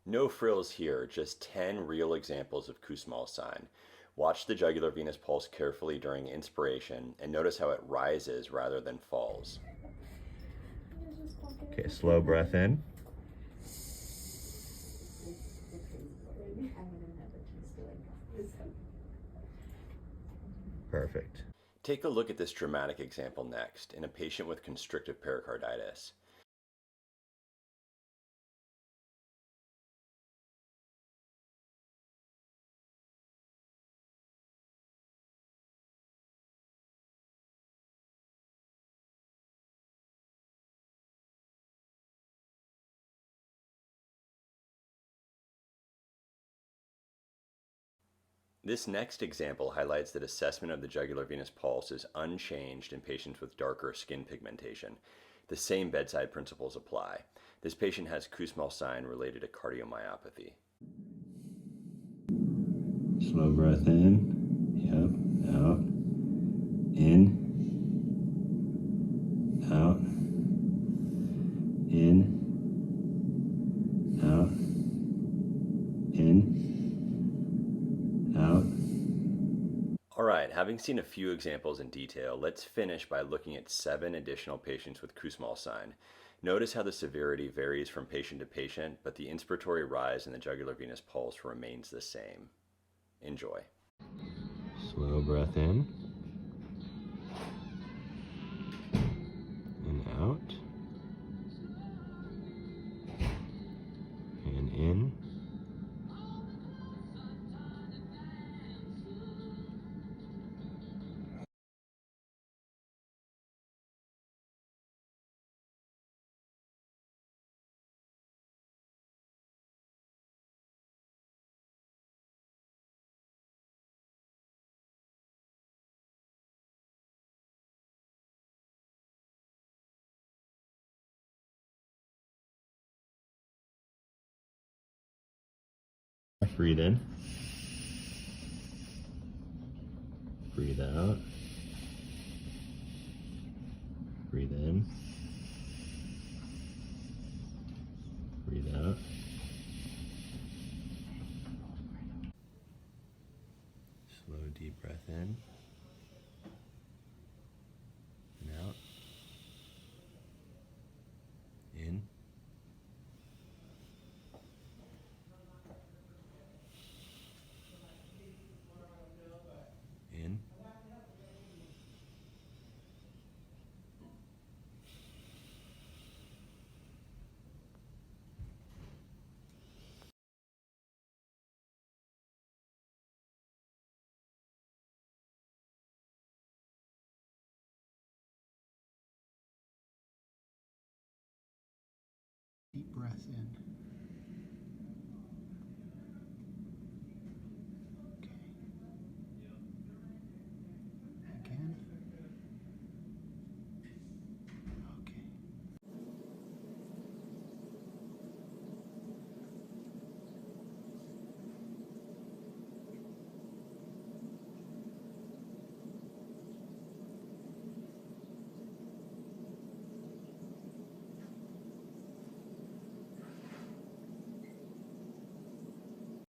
No frills here, just 10 real examples of Kussmaul sign. Watch the jugular venous pulse carefully during inspiration and notice how it rises rather than falls. Okay, slow breath in. Perfect. Take a look at this dramatic example next in a patient with constrictive pericarditis. This next example highlights that assessment of the jugular venous pulse is unchanged in patients with darker skin pigmentation. The same bedside principles apply. This patient has Kussmaul sign related to cardiomyopathy. Slow breath in. Yep. Out. In. Out. In. Out. In. Out. All right, having seen a few examples in detail, let's finish by looking at 7 additional patients with Kussmaul sign. Notice how the severity varies from patient to patient, but the inspiratory rise in the jugular venous pulse remains the same. Enjoy. Slow breath in. And out. And in. Breathe in. Breathe out. Breathe in. Breathe out. Slow, deep breath in.